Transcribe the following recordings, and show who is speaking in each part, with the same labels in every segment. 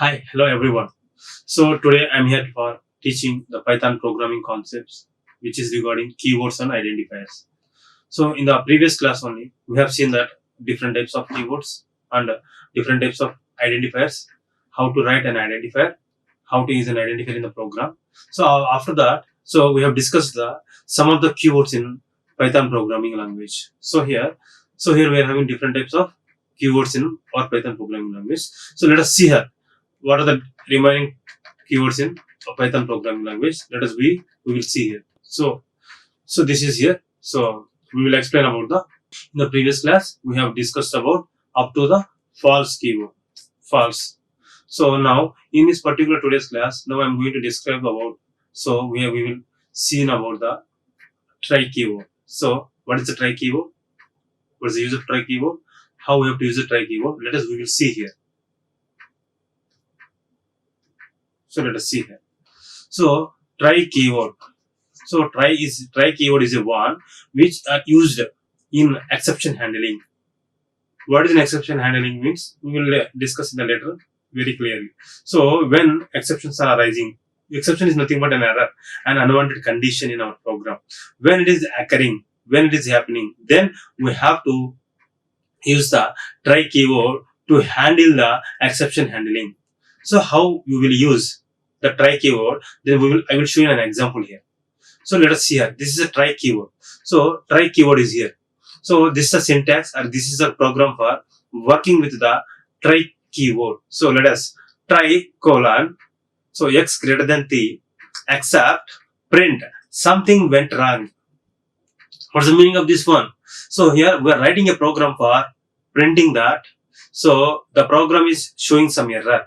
Speaker 1: Hi, hello everyone. So today I'm here for teaching the Python programming concepts, which is regarding keywords and identifiers. So in the previous class only, we have seen that different types of keywords and different types of identifiers, how to write an identifier, how to use an identifier in the program. So after that, so we have discussed some of the keywords in Python programming language. So here we are having different types of keywords in our Python programming language. So let us see here what are the remaining keywords in a Python programming language. We will see here. So this is here. So we will explain about in the previous class we have discussed about up to the false keyword. False. So now in this particular today's class, now I'm going to describe about, so we will see about the try keyword. So what is the try keyword? What is the use of try keyword? How we have to use the try keyword? We will see here. So let us see here. So try keyword. So try keyword is a one which are used in exception handling. What is an exception handling means? We will discuss in the later very clearly. So when exceptions are arising, exception is nothing but an error, an unwanted condition in our program. When it is occurring, when it is happening, then we have to use the try keyword to handle the exception handling. So how you will use the try keyword? Then I will show you an example here. So let us see here. This is a try keyword. So try keyword is here. So this is a syntax, or this is a program for working with the try keyword. So let us try colon. So x greater than 3, except print something went wrong. What's the meaning of this one? So here we are writing a program for printing that. So the program is showing some error.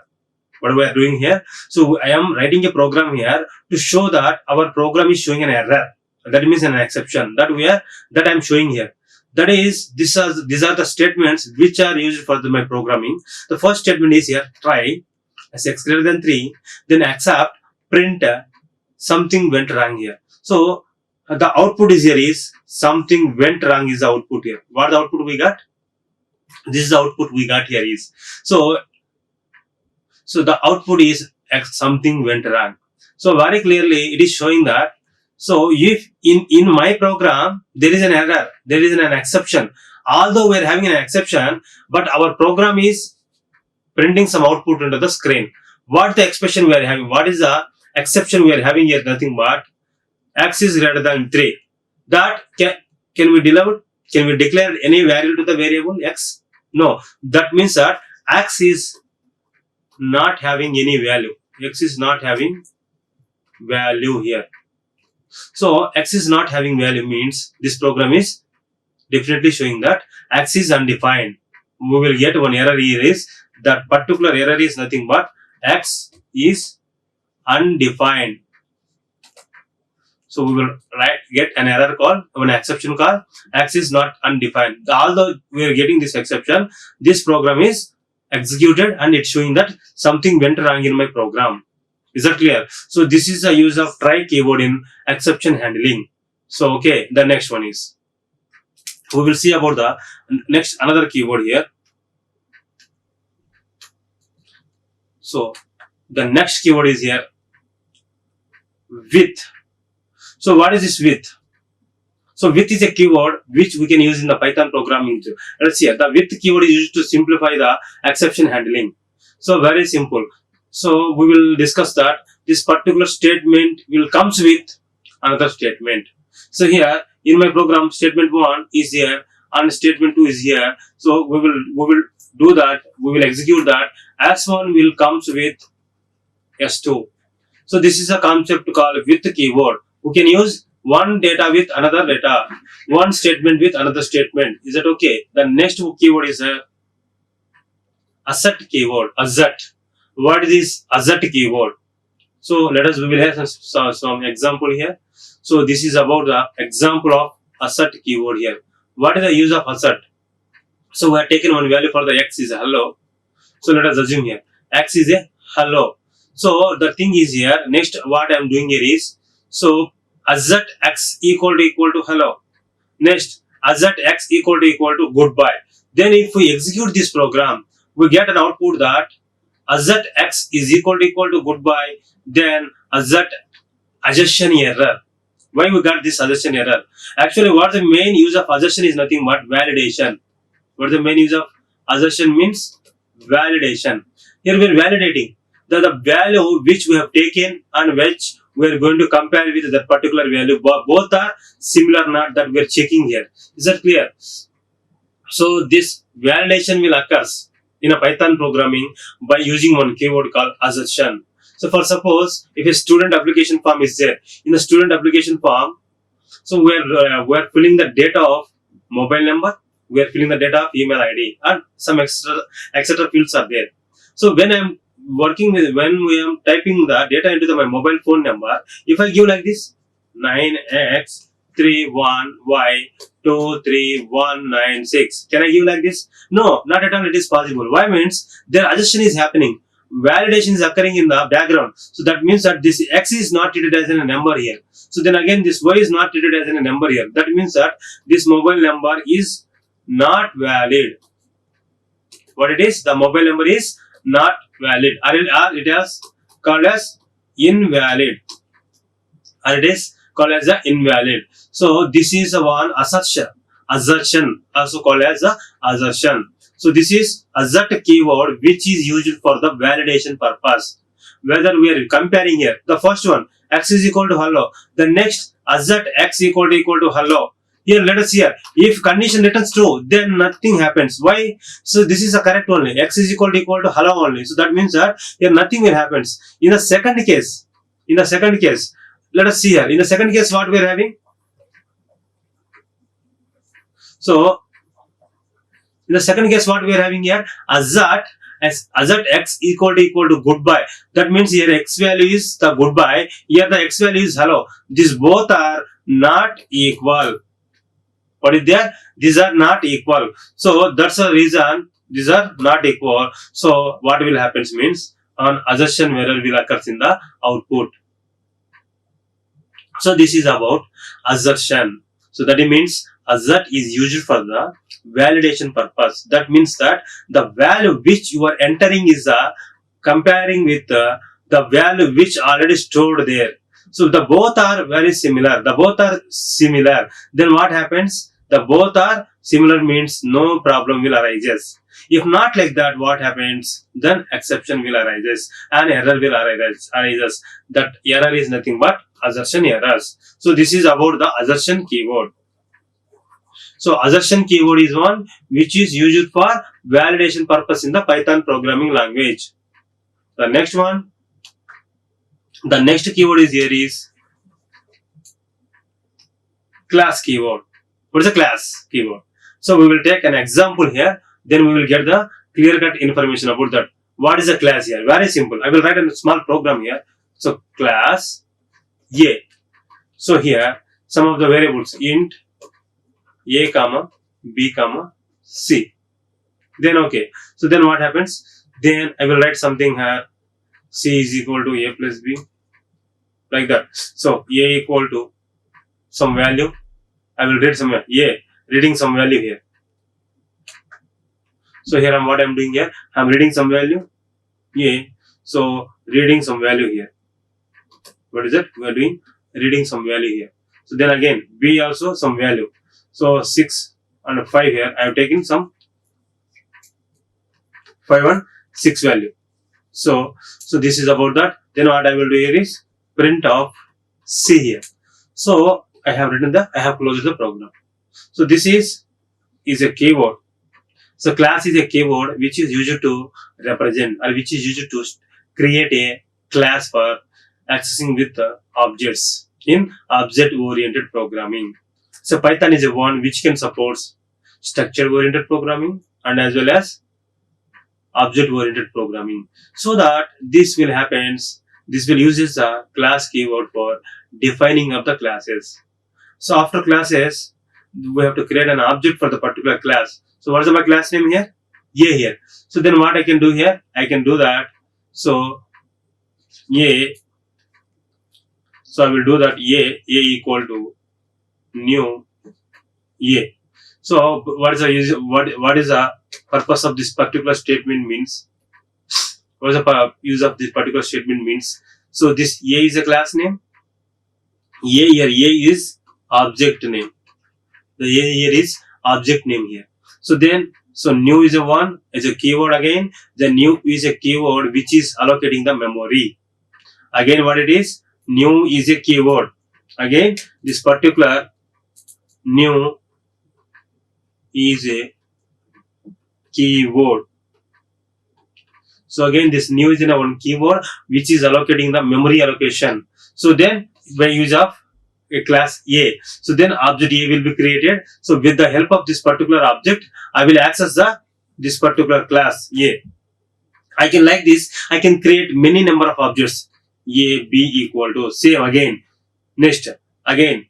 Speaker 1: What we are doing here? So I am writing a program here to show that our program is showing an error. That means an exception that I am showing here. That is, these are the statements which are used for my programming. The first statement is here, try as x greater than 3, then except print something went wrong here. So the output is here is something went wrong is the output here. What the output we got? This is the output we got here is. So the output is x something went wrong. So very clearly it is showing that. So if in my program there is an error, there is an exception. Although we are having an exception, but our program is printing some output into the screen. What the expression we are having? What is the exception we are having here? Nothing but x is greater than 3. That can we declare any value to the variable x? No. That means that x is not having any value. X is not having value here. So x is not having value means this program is definitely showing that x is undefined. We will get one error here is that particular error is nothing but x is undefined. So we will get an error called, an exception called x is not undefined. Although we are getting this exception, this program is executed and it's showing that something went wrong in my program. Is that clear? So this is the use of try keyword in exception handling. So okay, the next one is, we will see about the next another keyword here. So the next keyword is here, with. So what is this with? So with is a keyword which we can use in the Python programming too. Let's see here. The with keyword is used to simplify the exception handling. So very simple. So we will discuss that this particular statement will comes with another statement. So here in my program, statement 1 is here and statement 2 is here. So we will do that. We will execute that. S1 will comes with S2. So this is a concept called with keyword. We can use one data with another data, one statement with another statement. Is that okay? The next keyword is a assert keyword. Assert. What is this assert keyword? So we will have some example here. So this is about the example of assert keyword here. What is the use of assert? So we have taken one value for the x is hello. So let us assume here x is a hello. So the thing is here, next what I am doing here is, so assert x equal to hello. Next assert x equal to goodbye. Then if we execute this program, we get an output that assert x is equal to goodbye, then assert assertion error. Why we got this assertion error? Actually, what the main use of assertion is nothing but validation. What the main use of assertion means? Validation. Here we are validating the value which we have taken and which we are going to compare with that particular value. Both are similar or not, that we are checking here. Is that clear? So this validation will occur in a Python programming by using one keyword called assertion. So for suppose if a student application form is there, in the student application form, so we are filling the data of mobile number, we are filling the data of email ID, and some extra fields are there. So when I am when we am typing the data into my mobile phone number, if I give like this 9x31y23196, can I give like this? No, not at all. It is possible. Why? Means their assertion is happening. Validation is occurring in the background. So that means that this x is not treated as a number here. So then again this y is not treated as a number here. That means that this mobile number is not valid. What it is? The mobile number is not valid, or it is called as invalid, or it is called as the invalid. So this is a one assertion also called as the assertion. So this is assert keyword which is used for the validation purpose. Whether we are comparing here, the first one x is equal to hello, the next assert x equal to hello. Here let us hear, if condition returns true, then nothing happens. Why? So this is a correct only, x is equal to hello only. So that means that here nothing will happens. In the second case, let us see here. In the second case, what we are having? So in the second case, what we are having here? Assert x equal to goodbye. That means here x value is the goodbye. Here the x value is hello. These both are not equal. What is there? These are not equal. So that's the reason these are not equal. So what will happen means an assertion error will occur in the output. So this is about assertion. So that means assert is used for the validation purpose. That means that the value which you are entering is comparing with the value which already stored there. So the both are very similar. Then what happens? The both are similar means no problem will arises. If not like that, what happens? Then exception will arises and error will arises. That error is nothing but assertion errors. So this is about the assertion keyword. So assertion keyword is one which is used for validation purpose in the Python programming language. The next keyword is here is class keyword. What is a class keyword? So we will take an example here, then we will get the clear-cut information about that. What is a class here? Very simple. I will write a small program here. So class A. So here some of the variables int A comma B comma C. Then okay. So then what happens? Then I will write something here. C is equal to A plus B. Like that. So A equal to some value. I will read some reading some value here. So here what I am doing here, I am reading some value A. So reading some value here. What is it? We are doing reading some value here. So then again B also some value. So 6 and 5 here I have taken some 5 and 6 value. So this is about that. Then what I will do here is print of C here. So I have closed the program. So this is a keyword. So class is a keyword which is used to represent or which is used to create a class for accessing with objects in object-oriented programming. So Python is a one which can support structure-oriented programming and as well as object-oriented programming. So that this will use a class keyword for defining of the classes. So after classes, we have to create an object for the particular class. So what is my class name here? A here. So then what I can do here? I can do that. So A. So I will do that A equal to new A. So what is the purpose of this particular statement means? What is the use of this particular statement means? So this A is a class name. A here, A is object name. The A here is object name here. So then, so new is a one, is a keyword again. The new is a keyword which is allocating the memory. Again, what it is? New is a keyword. Again, this particular new is a keyword. So again, this new is in a one keyword which is allocating the memory allocation. So then, by use of a class A, so then object A will be created. So with the help of this particular object, I will access this particular class A. I can like this. I can create many number of objects. A, B equal to same again. Next, again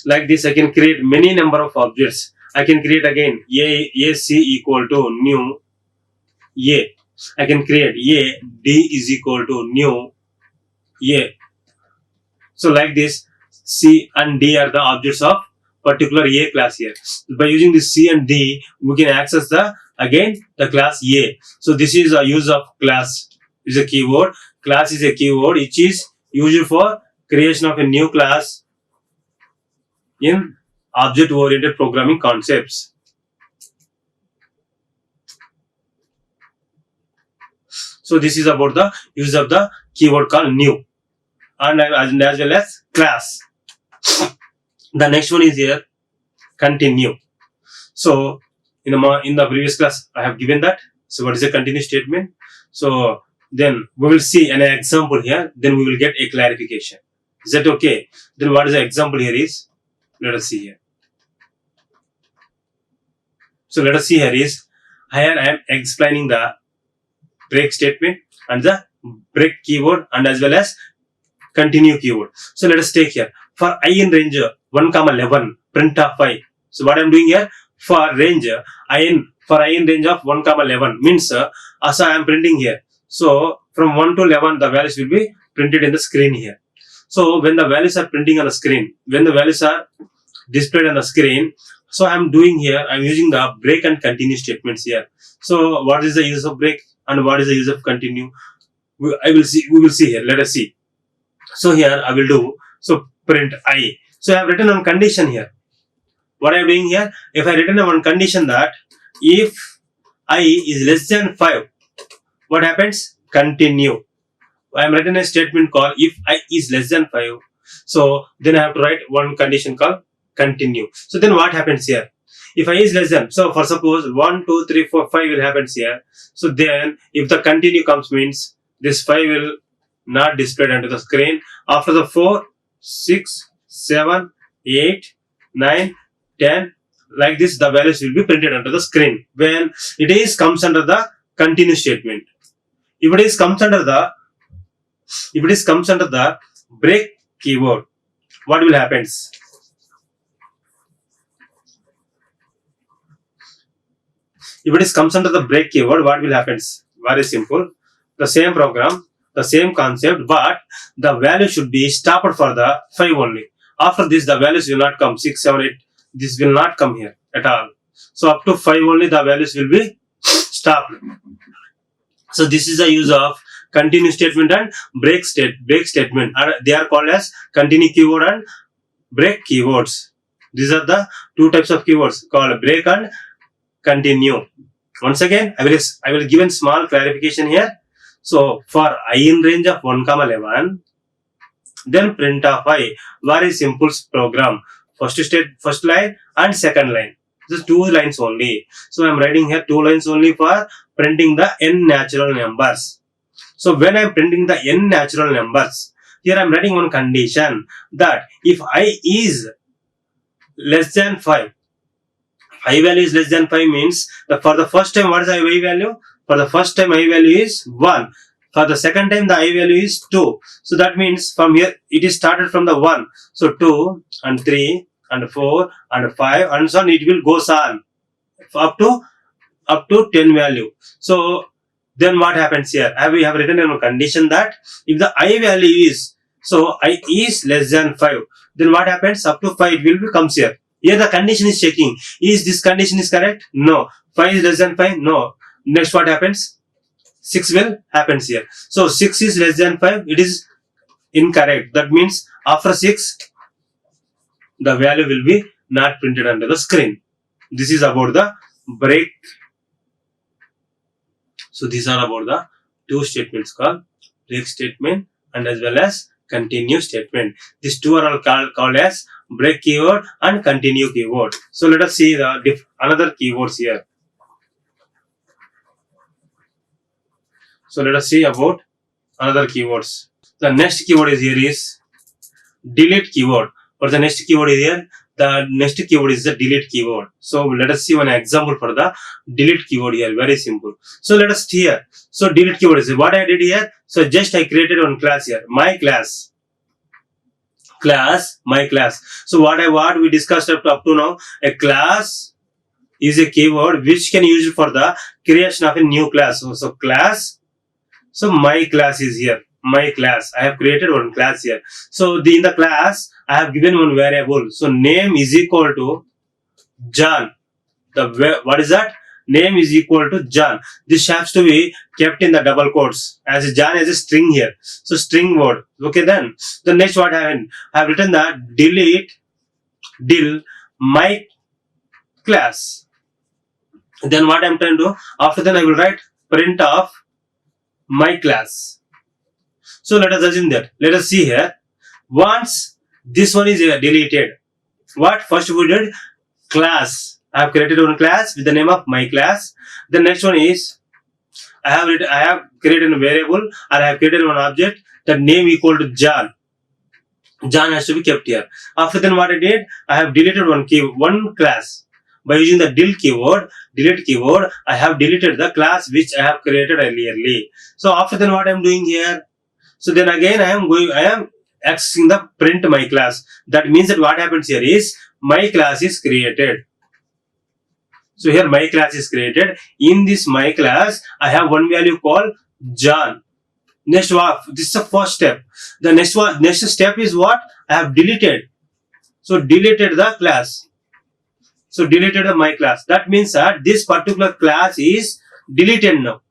Speaker 1: like this, I can create many number of objects. I can create again A C equal to new A. I can create A D is equal to new A. So like this, C and D are the objects of particular A class here. By using this C and D, we can access the class A. So this is a use of class. Is a keyword. Class is a keyword which is used for creation of a new class in object-oriented programming concepts. So this is about the use of the keyword called new and as well as class. The next one is here continue. So in the previous class I have given that. So what is a continue statement? So then we will see an example here. Then we will get a clarification. Is that okay? Then what is the example here is? Let us see here. So let us see here is here I am explaining the break statement and the break keyword and as well as continue keyword. So let us take here for I in range 1,11 print of I. So what I am doing here for range I in range of 1,11 means so I am printing here. So from 1 to 11 the values will be printed in the screen here. So when the values are printing on the screen, when the values are displayed on the screen, so I am doing here, I am using the break and continue statements here. So what is the use of break and what is the use of continue? We will see here. Let us see. So here I will do, so print I. So I have written on condition here. What I am doing here, if I written on condition that if I is less than 5, what happens? Continue. I am written a statement called if I is less than 5. So then I have to write one condition called continue. So then what happens here? If I is less than, so for suppose 1, 2, 3, 4, 5 will happens here. So then if the continue comes means this 5 will not displayed onto the screen. After the 4, 6, 7, 8, 9, 10, like this the values will be printed onto the screen when it is comes under the continue statement. If it is comes under the break keyword, what will happens? If it is comes under the break keyword, what will happens? Very simple. The same program, the same concept, but the value should be stopped for the 5 only. After this, the values will not come 6, 7, 8. This will not come here at all. So up to 5 only the values will be stopped. So this is the use of continue statement and break statement. They are called as continue keyword and break keywords. These are the two types of keywords called break and continue. Once again, I will give a small clarification here. So for I in range of 1,11, then print of I. Very simple program. First line and second line. Just 2 lines only. So I am writing here 2 lines only for printing the n natural numbers. So when I am printing the n natural numbers, here I am writing one condition that if I is less than 5, I value is less than 5 means that for the first time what is I value? For the first time I value is 1. For the second time the I value is 2. So that means from here it is started from the 1. So 2 and 3 and 4 and 5 and so on it will goes on up to 10 value. So then what happens here? We have written in a condition that if the I value is, so I is less than 5, then what happens? Up to 5 it will comes here. Here the condition is checking. Is this condition is correct? No. 5 is less than 5? No. Next what happens? 6 will happens here. So 6 is less than 5. It is incorrect. That means after 6, the value will be not printed under the screen. This is about the break. So these are about the two statements called break statement and as well as continue statement. These two are all called as break keyword and continue keyword. So let us see the another keywords here. So let us see about another keywords. The next keyword is here is delete keyword. For the next keyword is here, the next keyword is the delete keyword. So let us see one example for the delete keyword here. Very simple. So let us see here. So delete keyword is what I did here. So just I created one class here. My class. Class, my class. So what we discussed up to now, a class is a keyword which can use it for the creation of a new class. So class. So my class is here. My class. I have created one class here. So in the class, I have given one variable. So name is equal to John. What is that? Name is equal to John. This has to be kept in the double quotes as John as a string here. So string word. Okay then. The next what I have written that del my class. Then what I am trying to do? After that I will write print of my class. So let us assume that. Let us see here. Once this one is deleted, what first we did? Class. I have created one class with the name of my class. The next one is I have created a variable or I have created one object. The name equal to John. John has to be kept here. After then what I did? I have deleted one class. By using the delete keyword, I have deleted the class which I have created earlierly. So after then what I am doing here? So then again I am accessing the print my class. That means that what happens here is my class is created. So here my class is created. In this my class, I have one value called John. Next what? This is the first step. The next step is what? I have deleted. So deleted the class. So deleted my class. That means that this particular class is deleted now.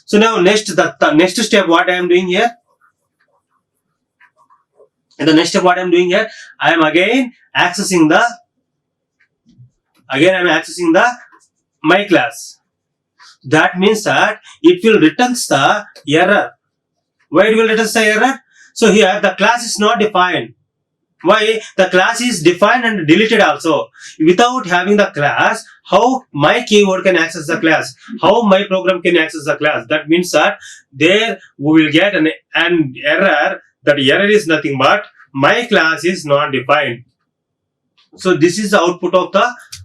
Speaker 1: So now next the next step what I am doing here? And the next step what I am doing here? I am again accessing the my class. That means that it will return the error. Why it will return the error? So here the class is not defined. Why? The class is defined and deleted also. Without having the class, how my keyword can access the class? How my program can access the class? That means that there we will get an error. That error is nothing but my class is not defined. So this is the output of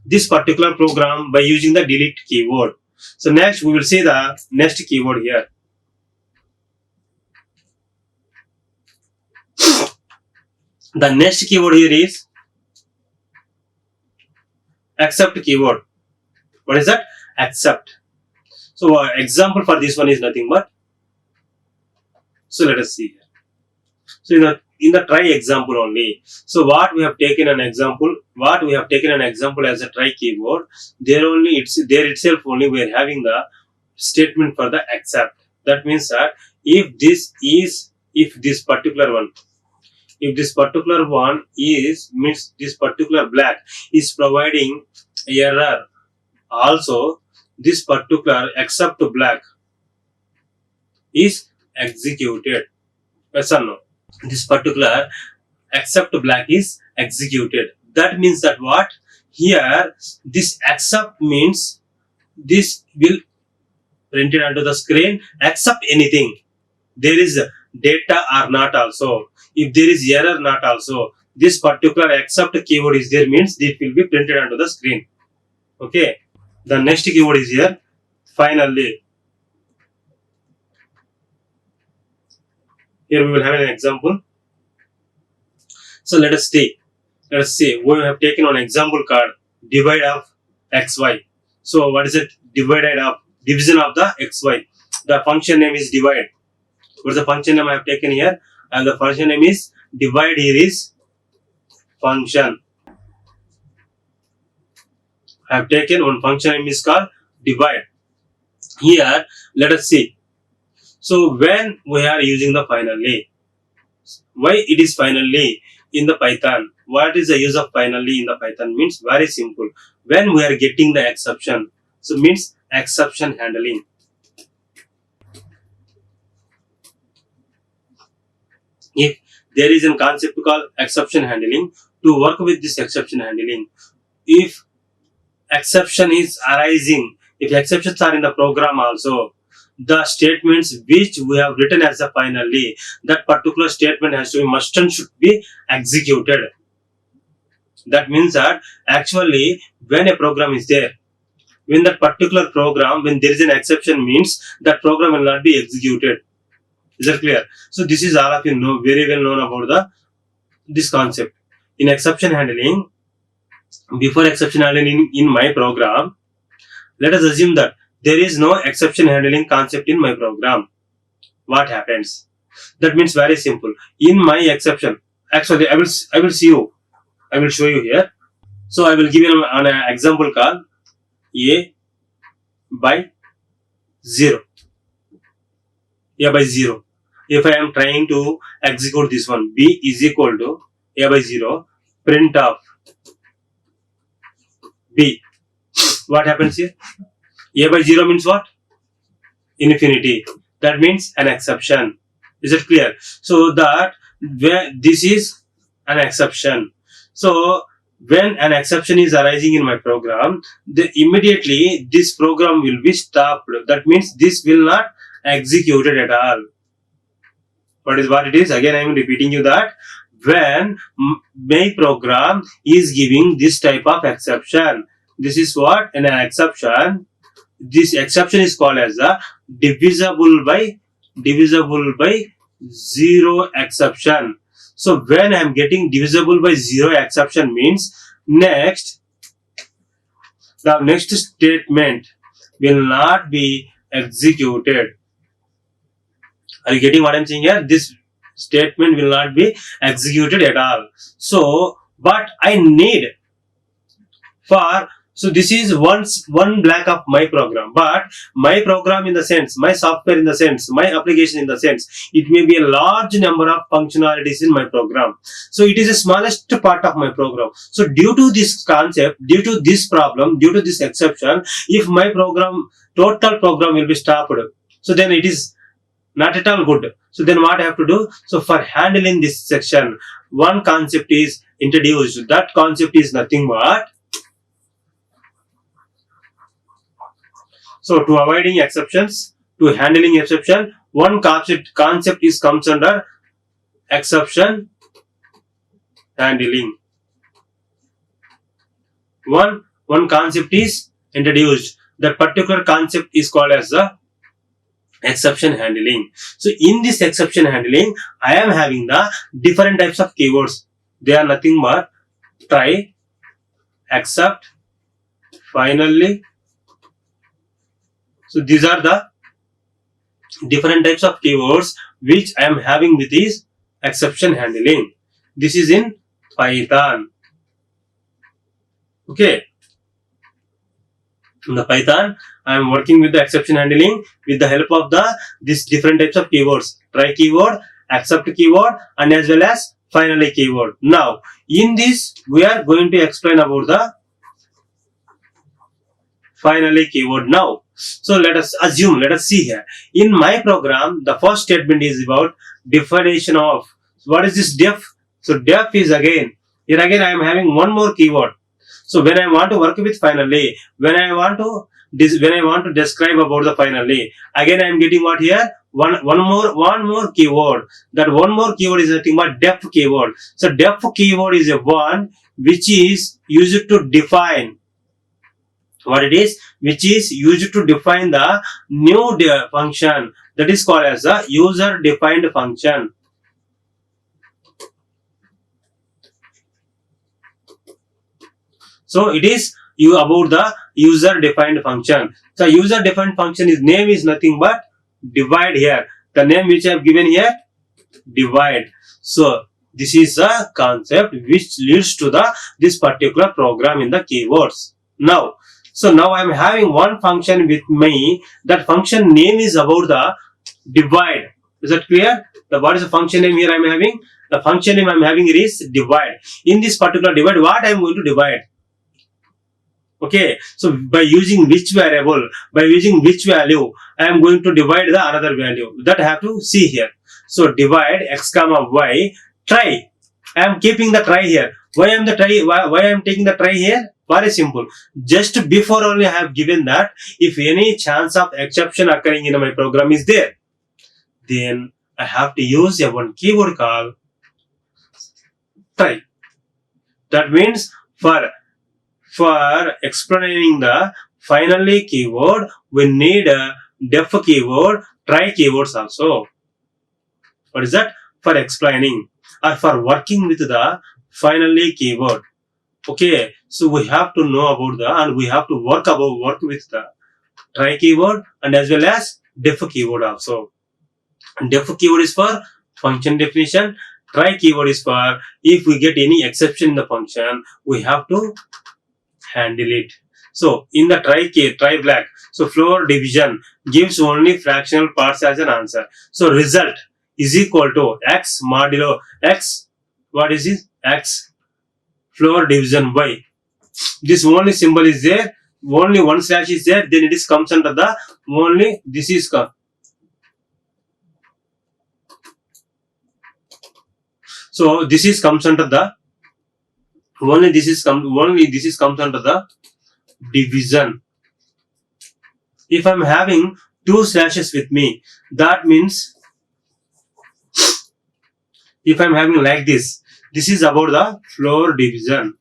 Speaker 1: this particular program by using the delete keyword. So next we will see the next keyword here. The next keyword here is accept keyword. What is that? Accept. So example for this one is nothing but. So let us see here. So in the try example only. So what we have taken an example as a try keyword. There itself only we are having the statement for the accept. That means that if this particular one means this particular black is providing error, also this particular except black is executed. Yes or no? This particular except black is executed. That means that what? Here this accept means this will printed onto the screen except anything. There is data or not also. If there is error not also. This particular except keyword is there means it will be printed onto the screen. Okay. The next keyword is here. Finally. Here we will have an example. So let us see. We have taken an example called divide of xy. So what is it? Division of the xy. The function name is divide. What is the function name I have taken here? And the function name is divide. Here is function. I have taken one function name is called divide. Here let us see. So when we are using the finally, why it is finally in the Python? What is the use of finally in the Python? Means very simple. When we are getting the exception, so means exception handling. If there is a concept called exception handling, to work with this exception handling, if exception is arising, if exceptions are in the program also, the statements which we have written as a finally, that particular statement has to be must and should be executed. That means that actually when a program is there, when that particular program, when there is an exception, means that program will not be executed. Is that clear? So this is all of you know, very well known about this concept. In exception handling, before exception handling in my program, let us assume that there is no exception handling concept in my program. What happens? That means very simple. In my exception, actually I will see you. I will show you here. So I will give you an example called A by 0. A by 0. If I am trying to execute this one, B is equal to A by 0, print of B. What happens here? A by 0 means what? Infinity. That means an exception. Is it clear? So that where this is an exception. So when an exception is arising in my program, immediately this program will be stopped. That means this will not executed at all. What it is? Again, I am repeating you that when my program is giving this type of exception, this is what an exception. This exception is called as a divisible by 0 exception. So when I am getting divisible by 0 exception means the next statement will not be executed. Are you getting what I am saying here? This statement will not be executed at all. So, but I need so this is one block of my program, but my program in the sense, my software in the sense, my application in the sense, it may be a large number of functionalities in my program. So it is the smallest part of my program. So due to this concept, due to this problem, due to this exception, if my total program will be stopped, so then it is not at all good. So then what I have to do? So for handling this section, one concept is introduced. That concept is nothing but, so to avoiding exceptions, to handling exception, one concept is comes under exception handling. One concept is introduced. That particular concept is called as the exception handling. So in this exception handling, I am having the different types of keywords. They are nothing but try, except, finally. So these are the different types of keywords which I am having with this exception handling. This is in Python. Okay. In the Python, I am working with the exception handling with the help of these different types of keywords. Try keyword, except keyword, and as well as finally keyword. Now, in this, we are going to explain about the finally keyword now. So let us see here. In my program, the first statement is about definition of. What is this def? So def is here again I am having one more keyword. So when I want to work with finally, when I want to describe about the finally, again I am getting what here? One more keyword. That one more keyword is nothing but def keyword. So def keyword is a one which is used to define. What it is? Which is used to define the new function. That is called as a user defined function. So it is about the user defined function. So user defined function is name is nothing but divide here. The name which I have given here, divide. So this is a concept which leads to this particular program in the keywords. So now I am having one function with me. That function name is about the divide. Is that clear? What is the function name here I am having? The function name I am having here is divide. In this particular divide, what I am going to divide? Okay, so by using which variable, by using which value, I am going to divide the another value. That I have to see here. So divide x comma y, try. I am keeping the try here. Why I am taking the try here? Very simple. Just before only I have given that if any chance of exception occurring in my program is there, then I have to use a one keyword called try. That means for explaining the finally keyword, we need a def keyword, try keywords also. What is that? For explaining or for working with the finally keyword. Okay, so we have to know about the and we have to work with the try keyword and as well as def keyword also. And def keyword is for function definition. Try keyword is for if we get any exception in the function, we have to handle it. So in the try black, so floor division gives only fractional parts as an answer. So result is equal to x modulo x. What is it? X floor division y. This only symbol is there. Only one slash is there. Then it is comes under the only this is come. So this is comes under the only this is comes under the division. If I am having two slashes with me, that means if I am having like this is about the floor division.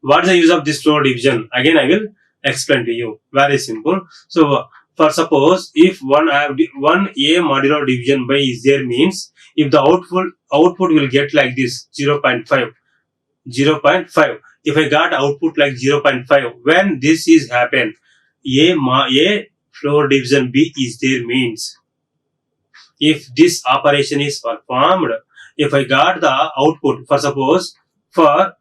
Speaker 1: What is the use of this floor division? Again, I will explain to you. Very simple. So for suppose if one A modulo division by is there means if the output will get like this 0.5. If I got output like 0.5, when this is happen, A floor division B is there means if this operation is performed, if I got the output for suppose for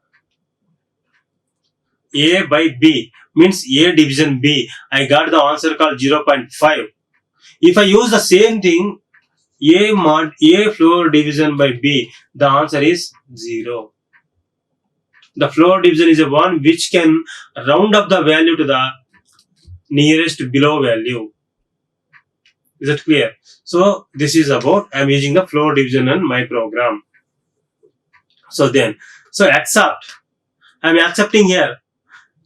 Speaker 1: A by B means A division B, I got the answer called 0.5. If I use the same thing A floor division by B, the answer is 0. The floor division is a one which can round up the value to the nearest below value. Is that clear? So this is about I am using the floor division in my program. So accept. I am accepting here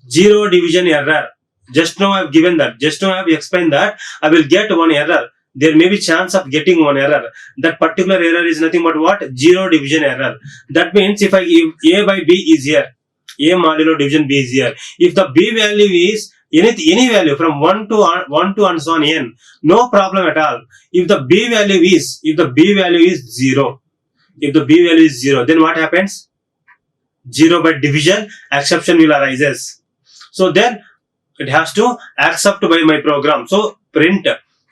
Speaker 1: 0 division error. Just now I have given that. Just now I have explained that I will get one error. There may be chance of getting one error. That particular error is nothing but what? 0 division error. That means if I give A by B is here, A modulo division B is here. If the B value is any value from 1 to and so on n, no problem at all. If the B value is 0, then what happens? 0 by division, exception will arises. So then it has to accept by my program. So print,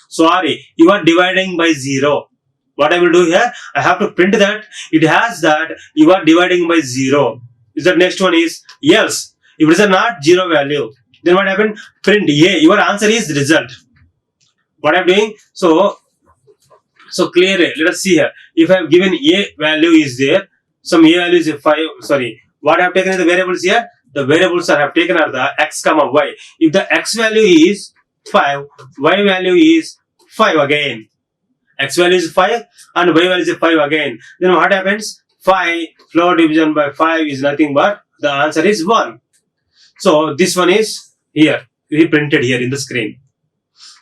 Speaker 1: sorry, you are dividing by 0. What I will do here, I have to print that it has that you are dividing by 0. Is that next one is else. If it is a not 0 value, then what happened? Print A. Your answer is result. What I am doing? So clear. Let us see here. If I have given A value is there, some A value is 5. Sorry. What I have taken as the variables here? The variables I have taken are the x comma y. If the x value is 5, y value is 5 again. X value is 5 and y value is 5 again. Then what happens? 5 floor division by 5 is nothing but the answer is 1. So this one is here, reprinted here in the screen.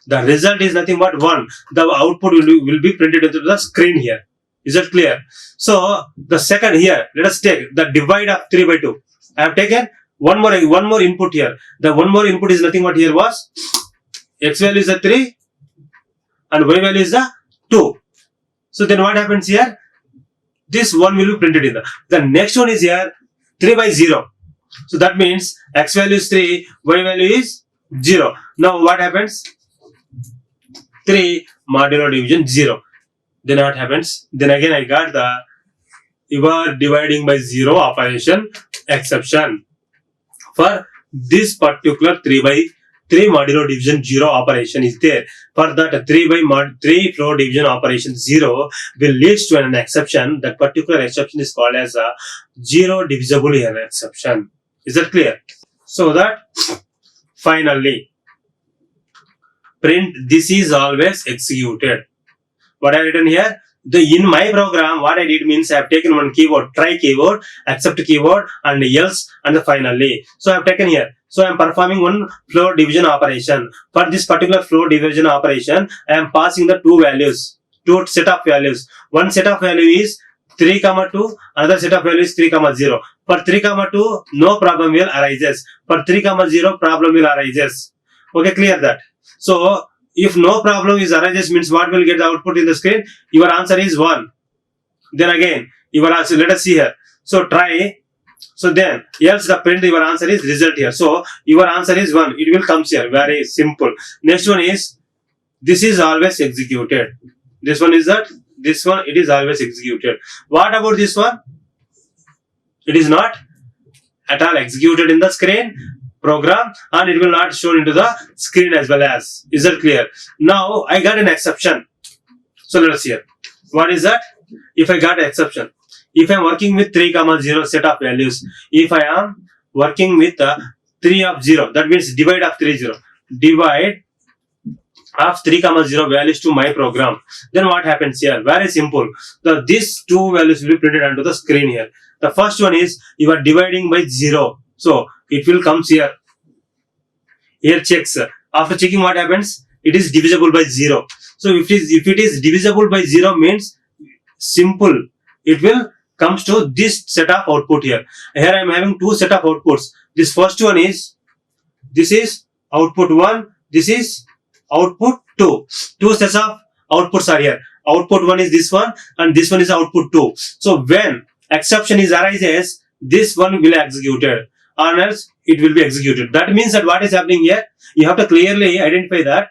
Speaker 1: The result is nothing but 1. The output will be printed into the screen here. Is that clear? So the second here, let us take the divide of 3 by 2. I have taken one more input here. The one more input is nothing but here was x value is the 3 and y value is the 2. So then what happens here? This one will be printed in the next one is here 3 by 0. So that means x value is 3, y value is 0. Now what happens? 3 modulo division 0. Then what happens? Then again I got the you are dividing by 0 operation exception for this particular 3 by 3 modulo division 0 operation is there. For that 3 floor division operation 0 will lead to an exception. That particular exception is called as a 0 divisible error exception. Is that clear? So that finally print this is always executed. What I written here? In my program, what I did means I have taken one keyword, try keyword, accept keyword, and else, and finally. So I have taken here. So I am performing one floor division operation. For this particular floor division operation, I am passing the two values, two set of values. One set of value is 3, 2, another set of value is 3, 0. For 3, 2, no problem will arises. For 3, 0, problem will arises. Okay, clear that. So if no problem is arises means what will get the output in the screen? Your answer is 1. Then again, your answer, let us see here. So try. So then, else the print your answer is result here. So your answer is 1. It will come here. Very simple. Next one is, this is always executed. This one is that. This one, it is always executed. What about this one? It is not at all executed in the screen program, and it will not shown into the screen as well as. Is that clear? Now I got an exception. So let us see here. What is that? If I got an exception, if I am working with 3, 0 set of values, if I am working with 3 of 0, that means divide of 3, 0, divide of 3, 0 values to my program, then what happens here? Very simple. These two values will be printed onto the screen here. The first one is you are dividing by 0. So it will come here. Here checks. After checking, what happens? It is divisible by 0. So if it is divisible by 0 means simple. It will comes to this set of output here. Here I am having two set of outputs. This first one is, this is output 1. This is output 2. Two sets of outputs are here. Output 1 is this one, and this one is output 2. So when exception is arises, this one will be executed, or else it will be executed. That means that what is happening here, you have to clearly identify that.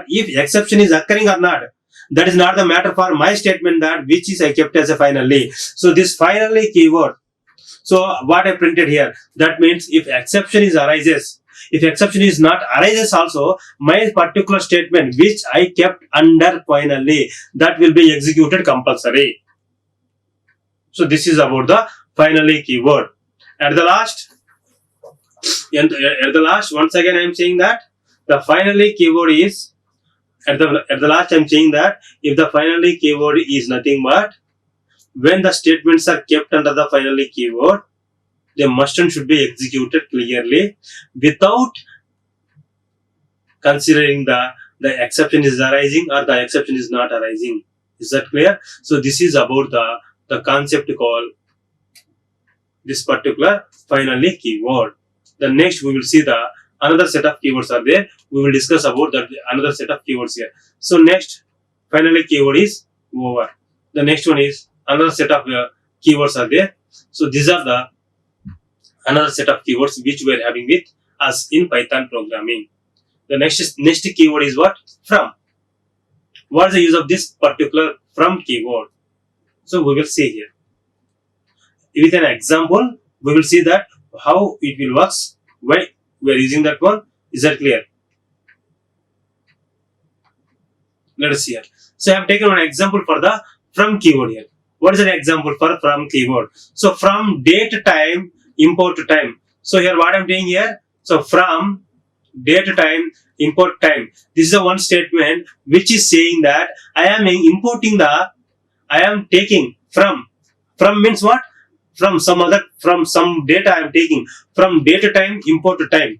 Speaker 1: If exception is occurring or not. That is not the matter for my statement, that which is I kept as a finally. So this finally keyword. So what I printed here, that means if exception is arises, if exception is not arises also, my particular statement which I kept under finally, that will be executed compulsory. So this is about the finally keyword. At the last, once again I am saying that the finally keyword is, at the last I am saying that if the finally keyword is nothing but when the statements are kept under the finally keyword, they must and should be executed clearly without considering the exception is arising or the exception is not arising. Is that clear? So this is about the concept called this particular finally keyword. The next we will see another set of keywords are there. We will discuss about another set of keywords here. So next finally keyword is over. The next one is another set of keywords are there. So these are the another set of keywords which we are having with us in Python programming. The next keyword is what? From. What is the use of this particular from keyword? So we will see here. With an example, we will see that how it will works. Why we are using that one. Is that clear? Let us see here. So I have taken one example for the from keyword here. What is an example for from keyword? So from date time, import time. So here what I am doing here. So from date time, import time. This is the one statement which is saying that I am importing I am taking from. From means what? From some data I am taking. From date time, import time.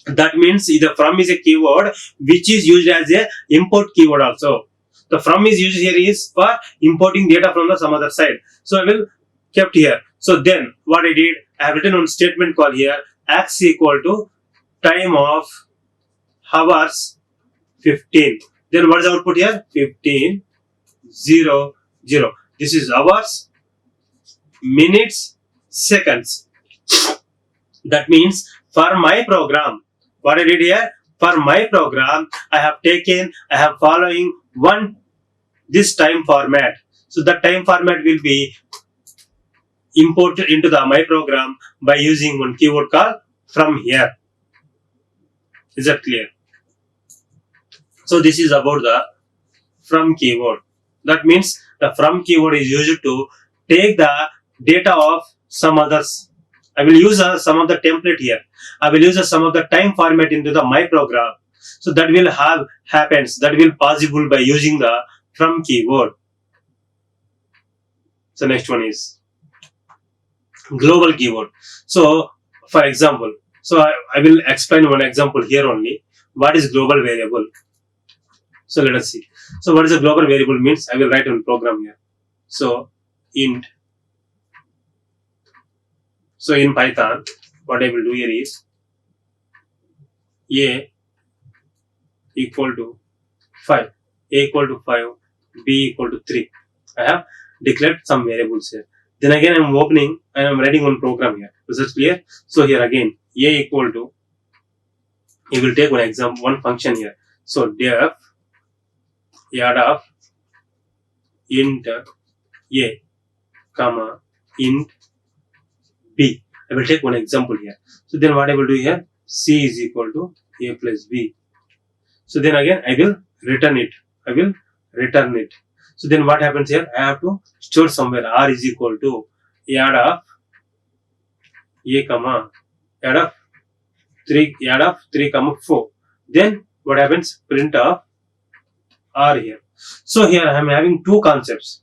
Speaker 1: That means the from is a keyword which is used as a import keyword also. The from is used here is for importing data from some other side. So I will kept here. So then what I did, I have written one statement called here x equal to time of hours 15. Then what is the output here? 15 0 0. This is hours, minutes, seconds. That means for my program, what I did here, for my program, I have following this time format. So the time format will be imported into my program by using one keyword called from here. Is that clear? So this is about the from keyword. That means the from keyword is used to take the data of some others. I will use some of the template here. I will use some of the time format into the my program. So that will that will possible by using the from keyword. So next one is global keyword. So for example, I will explain one example here only. What is global variable? So let us see. So what is a global variable means? I will write one program here. So int. So in Python, what I will do here is a equal to 5, a equal to 5, b equal to 3. I have declared some variables here. Then again I am opening and I am writing one program here. Is that clear? So here again a equal to, we will take one example, one function here. So def add of int a comma int b. I will take one example here. So then what I will do here, c is equal to a plus b. So then again I will return it. So then what happens here, I have to store somewhere r is equal to add of a comma add of 3 comma 4. Then what happens, print of r here. So here I am having two concepts.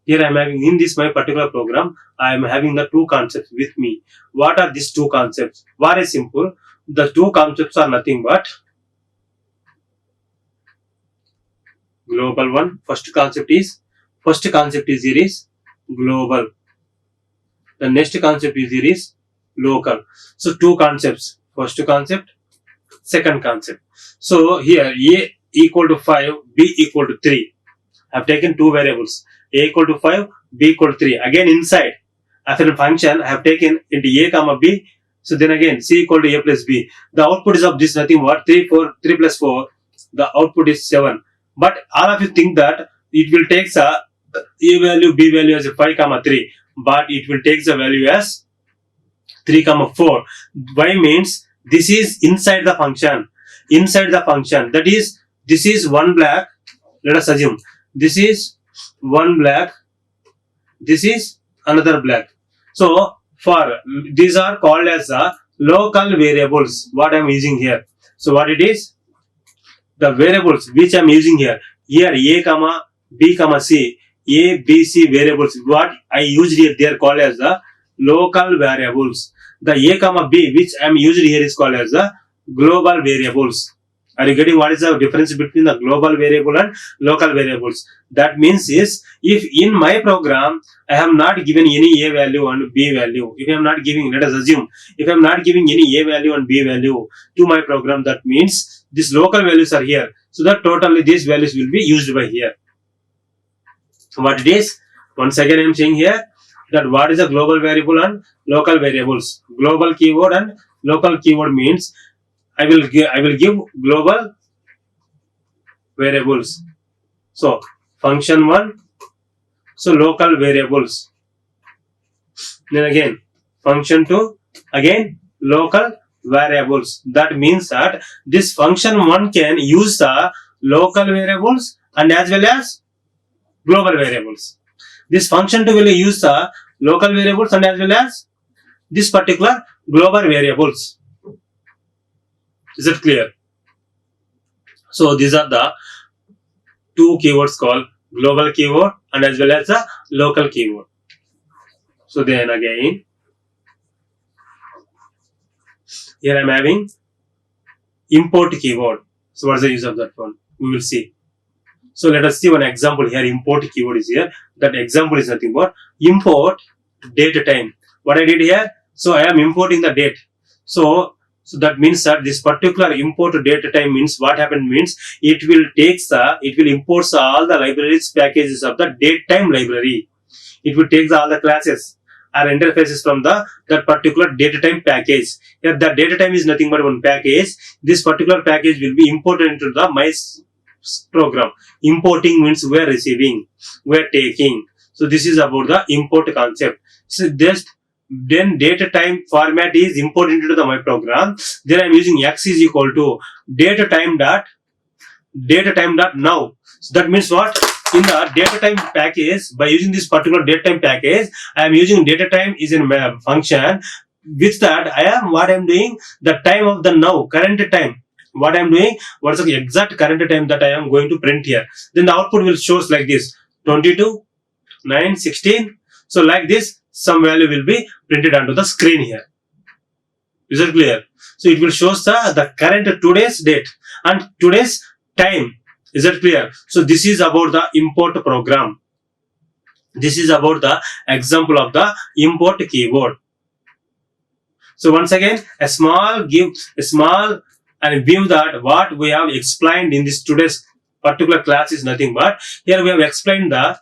Speaker 1: Here I am having in this my particular program, I am having the two concepts with me. What are these two concepts? Very simple. The two concepts are nothing but global one. First concept is here is global. The next concept is here is local. So two concepts. First concept, second concept. So here a equal to 5, b equal to 3. I have taken two variables. A equal to 5, b equal to 3. Again inside, after a function, I have taken into a comma b. So then again, c equal to a plus b. The output is of this nothing but 3 plus 4. The output is 7. But all of you think that it will take a value, b value as a 5 comma 3. But it will take the value as 3 comma 4. Why means this is inside the function. That is, this is one black. Let us assume this is one black, this is another black. So for these are called as the local variables, what I am using here. So what it is, the variables which I am using here a comma b comma c, a b c variables, what I used here, they are called as the local variables. The a comma b which I am used here is called as the global variables. Are you getting what is the difference between the global variable and local variables? That means is, if in my program I have not given any a value and b value, if I am not giving, let us assume, if I am not giving any a value and b value to my program, that means these local values are here. So that totally these values will be used by here. What it is? Once again I am saying here that what is a global variable and local variables. Global keyword and local keyword means I will give global variables. So function 1, so local variables. Then again function 2, again local variables. That means that this function 1 can use the local variables and as well as global variables. This function 2 will use the local variables and as well as this particular global variables. Is it clear? So these are the two keywords called global keyword and as well as the local keyword. So then again, here I am having import keyword. So what is the use of that one? We will see. So let us see one example here. Import keyword is here. That example is nothing but import date time. What I did here, so I am importing the date. So that means that this particular import date time means what happened means it will import all the libraries packages of the date time library. It will take all the classes or interfaces from that particular data time package. Here the data time is nothing but one package. This particular package will be imported into the my program. Importing means we are receiving, we are taking. So this is about the import concept. So just then data time format is imported into my program. Then I'm using x is equal to data time dot now. So that means what? In the data time package, by using this particular data time package, I am using data time is in my function. With that, what I'm doing, the time of the now, current time. What I'm doing, what's the exact current time that I am going to print here. Then the output will shows like this: 22, 9, 16. So like this, some value will be printed onto the screen here. Is it clear? So it will shows the current today's date and today's time. Is that clear? So this is about the import program. This is about the example of the import keyword. So once again, a small view that what we have explained in this today's particular class is nothing but here we have explained about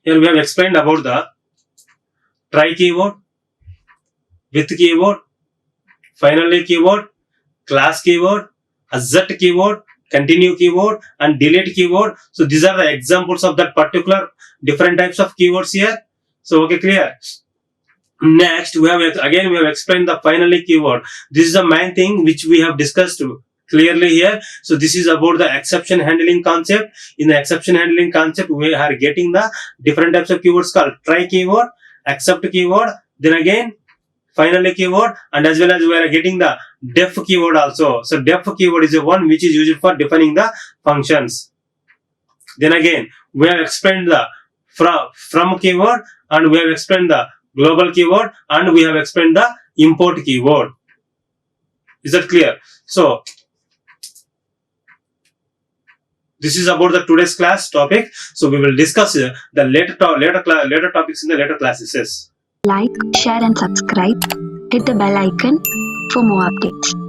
Speaker 1: the try keyword, with keyword, finally keyword, class keyword, assert keyword, continue keyword, and delete keyword. So these are the examples of that particular different types of keywords here. So okay, clear. Next, we have explained the finally keyword. This is the main thing which we have discussed clearly here. So this is about the exception handling concept. In the exception handling concept, we are getting the different types of keywords called try keyword, accept keyword, then again finally keyword, and as well as we are getting the def keyword also. So def keyword is the one which is used for defining the functions. Then again, we have explained the from keyword, and we have explained the global keyword, and we have explained the import keyword. Is that clear? So this is about the today's class topic. So we will discuss the later topics in the later classes.
Speaker 2: Like, share and subscribe. Hit the bell icon for more updates.